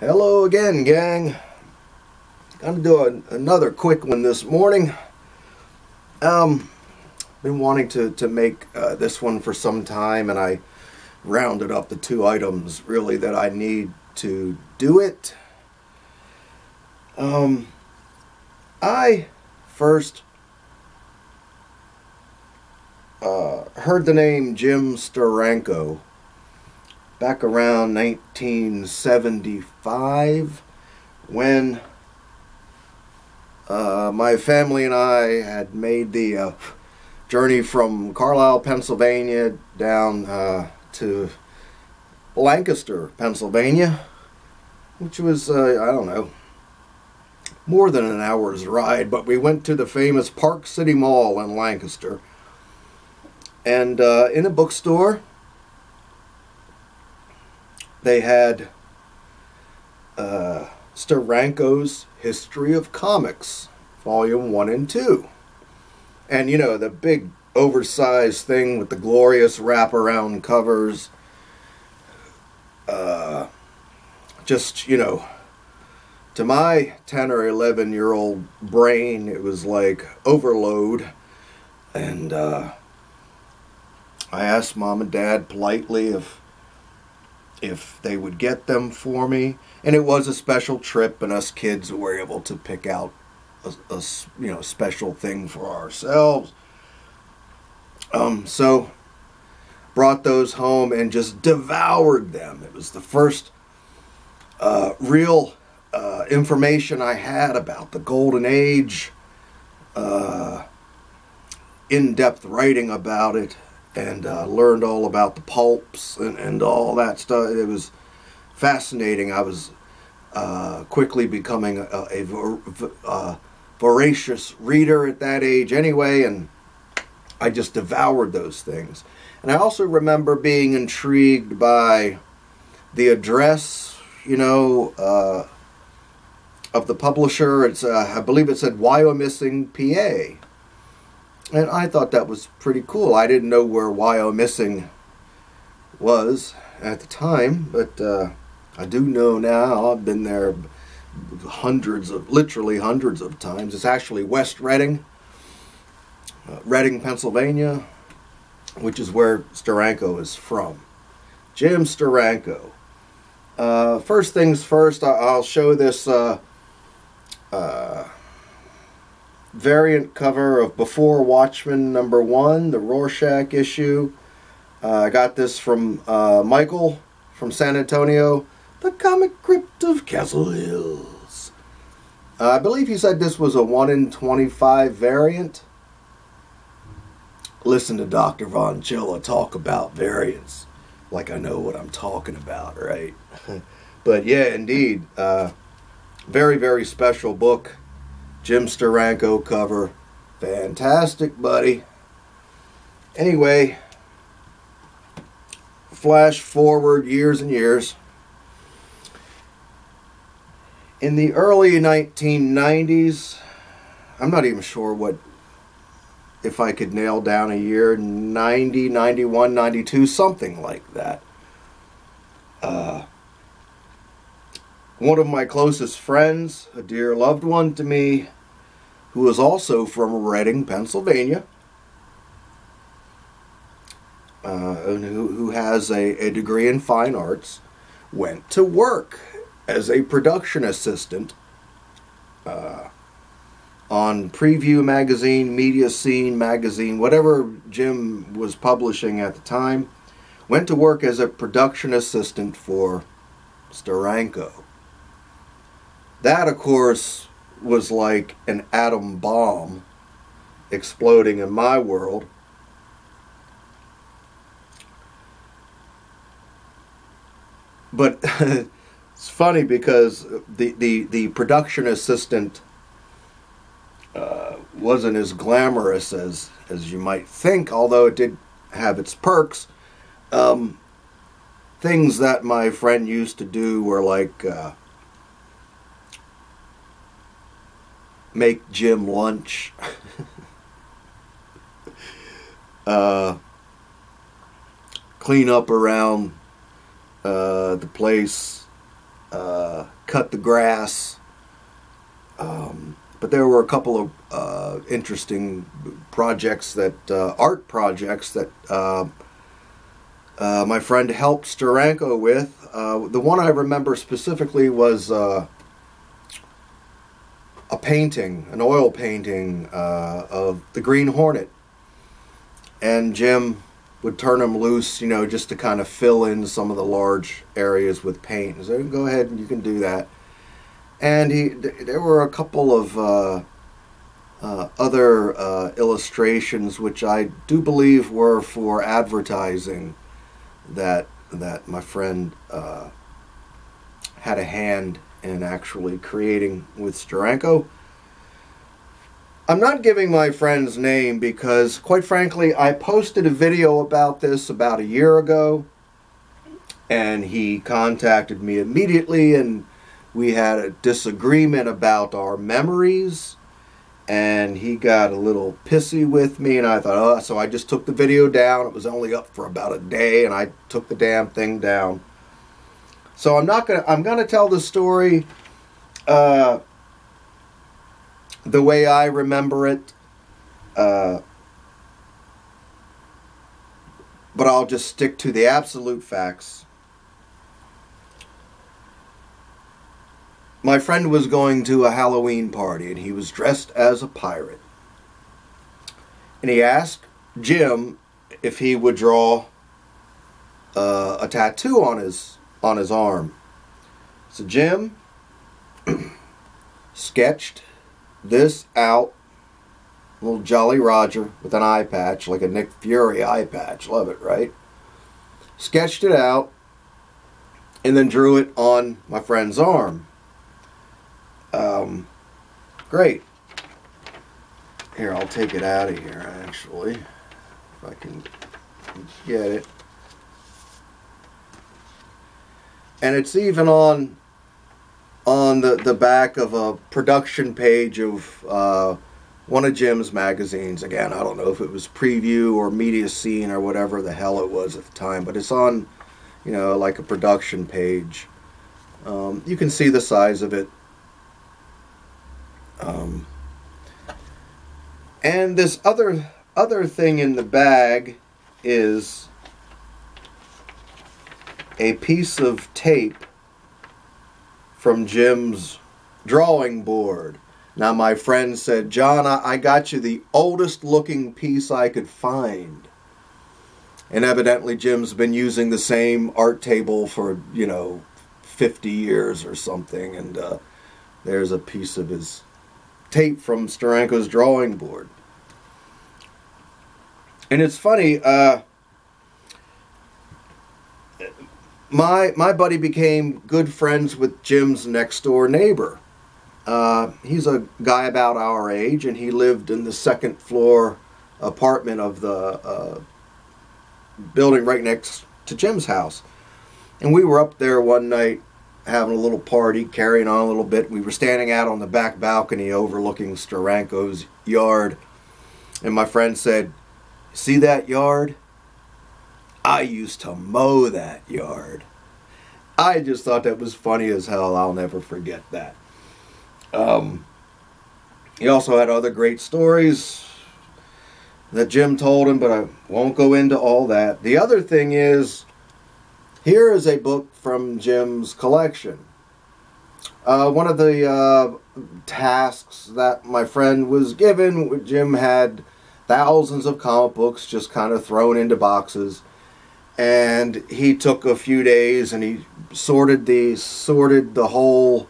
Hello again, gang. Gonna do another quick one this morning. Been wanting to make this one for some time, and I rounded up the two items really that I need to do it. I first heard the name Jim Steranko back around 1975 when my family and I had made the journey from Carlisle, Pennsylvania down to Lancaster, Pennsylvania, which was, I don't know, more than an hour's ride, but we went to the famous Park City Mall in Lancaster, and in a bookstore they had Steranko's History of Comics, Volume 1 and 2. And, you know, the big oversized thing with the glorious wraparound covers. Just, you know, to my 10 or 11-year-old brain, it was like overload. And I asked Mom and Dad politely if they would get them for me, and it was a special trip, and us kids were able to pick out a special thing for ourselves. So brought those home and just devoured them. It was the first real information I had about the Golden Age, in-depth writing about it, and learned all about the pulps and all that stuff. It was fascinating. I was quickly becoming a voracious reader at that age anyway, and I just devoured those things. And I also remember being intrigued by the address, you know, of the publisher. It's I believe it said Wyomissing, PA. And I thought that was pretty cool. I didn't know where Wyomissing was at the time, but I do know now. I've been there literally hundreds of times. It's actually West Reading, Reading, Pennsylvania, which is where Steranko is from. Jim Steranko. First things first, I'll show this variant cover of Before Watchmen #1, the Rorschach issue. I got this from Michael from San Antonio, the Comic Crypt of Castle Hills. I believe he said this was a 1 in 25 variant. Listen to Dr. Von Chilla talk about variants like I know what I'm talking about, right? But yeah, indeed, very, very special book. Jim Steranko cover. Fantastic, buddy. Anyway, flash forward years and years. In the early 1990s, I'm not even sure if I could nail down a year, 90, 91, 92, something like that. One of my closest friends, a dear loved one to me, who is also from Reading, Pennsylvania, and who has a degree in fine arts, went to work as a production assistant on Preview Magazine, Media Scene Magazine, whatever Jim was publishing at the time. Went to work as a production assistant for Steranko. That, of course, was like an atom bomb exploding in my world. But it's funny because the production assistant wasn't as glamorous as you might think, although it did have its perks. Things that my friend used to do were like make Jim lunch, clean up around the place, cut the grass. But there were a couple of interesting projects art projects that my friend helped Steranko with. The one I remember specifically was a painting, an oil painting of the Green Hornet. And Jim would turn him loose, you know, just to kind of fill in some of the large areas with paint. So go ahead and you can do that. And there were a couple of other illustrations which I do believe were for advertising that my friend had a hand in actually creating with Steranko. I'm not giving my friend's name because, quite frankly, I posted a video about this about a year ago, and he contacted me immediately, and we had a disagreement about our memories, and he got a little pissy with me, and I thought, oh, so I just took the video down. It was only up for about a day, and I took the damn thing down. So I'm gonna tell the story the way I remember it, but I'll just stick to the absolute facts. My friend was going to a Halloween party, and he was dressed as a pirate. And he asked Jim if he would draw a tattoo on his arm. So Jim sketched this out, little Jolly Roger with an eye patch, like a Nick Fury eye patch. Love it, right? Sketched it out, and then drew it on my friend's arm. Great. Here, I'll take it out of here, actually, if I can get it. And it's even on the back of a production page of one of Jim's magazines. Again, I don't know if it was Preview or Media Scene or whatever the hell it was at the time, but it's on, you know, like a production page. You can see the size of it. And this other thing in the bag is a piece of tape from Jim's drawing board. Now my friend said, John, I got you the oldest looking piece I could find. And evidently Jim's been using the same art table for, you know, 50 years or something. And there's a piece of his tape from Steranko's drawing board. And it's funny, my buddy became good friends with Jim's next door neighbor. He's a guy about our age, and he lived in the second floor apartment of the building right next to Jim's house. And we were up there one night having a little party, carrying on a little bit. We were standing out on the back balcony overlooking Steranko's yard. And my friend said, see that yard? I used to mow that yard. I just thought that was funny as hell. I'll never forget that. He also had other great stories that Jim told him, but I won't go into all that. The other thing is, here is a book from Jim's collection. One of the tasks that my friend was given, Jim had thousands of comic books just kind of thrown into boxes. And he took a few days and he sorted the whole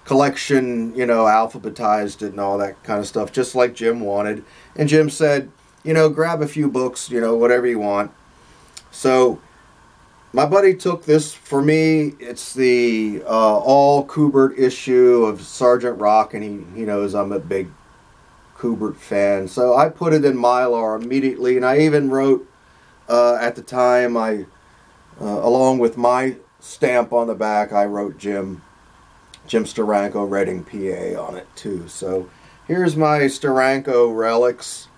collection, you know, alphabetized it and all that kind of stuff, just like Jim wanted. And Jim said, you know, grab a few books, you know, whatever you want. So my buddy took this for me. It's the all Kubert issue of Sgt Rock, and he knows I'm a big Kubert fan. So I put it in Mylar immediately, and I even wrote at the time, along with my stamp on the back, I wrote Jim Steranko, Reading, PA on it too. So here's my Steranko relics.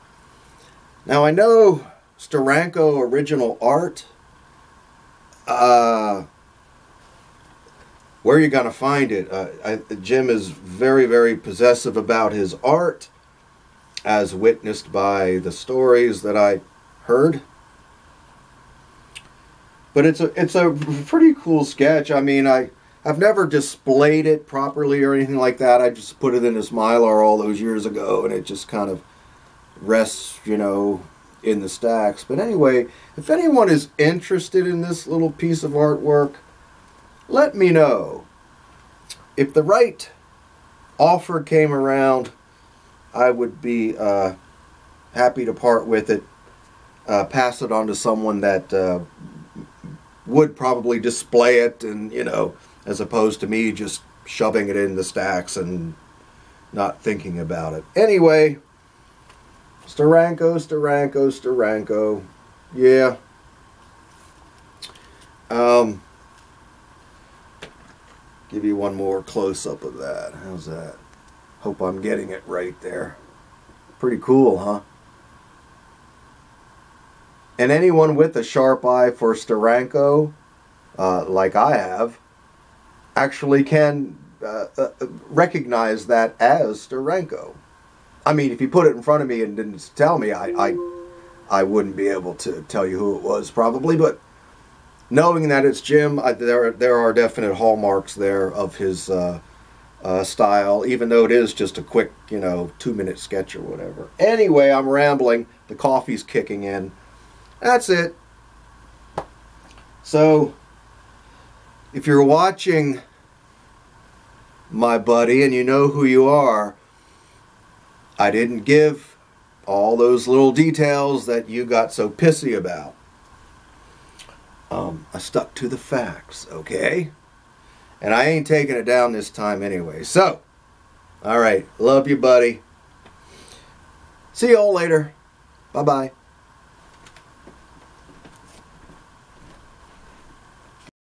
Now I know Steranko original art, where are you going to find it? Jim is very, very possessive about his art, as witnessed by the stories that I heard. But it's a pretty cool sketch. I mean, I've never displayed it properly or anything like that. I just put it in this Mylar all those years ago, and it just kind of rests, you know, in the stacks. But anyway, if anyone is interested in this little piece of artwork, let me know. If the right offer came around, I would be happy to part with it, pass it on to someone that would probably display it, and, you know, as opposed to me just shoving it in the stacks and not thinking about it. Anyway, Steranko. Yeah. Give you one more close-up of that. How's that? Hope I'm getting it right there. Pretty cool, huh? And anyone with a sharp eye for Steranko, like I have, actually can recognize that as Steranko. I mean, if you put it in front of me and didn't tell me, I wouldn't be able to tell you who it was probably, but knowing that it's Jim, there are definite hallmarks there of his style, even though it is just a quick, you know, 2-minute sketch or whatever. Anyway, I'm rambling. The coffee's kicking in. That's it. So, if you're watching, my buddy, and you know who you are, I didn't give all those little details that you got so pissy about. I stuck to the facts, okay? And I ain't taking it down this time anyway. So, alright, love you, buddy. See y'all later. Bye-bye.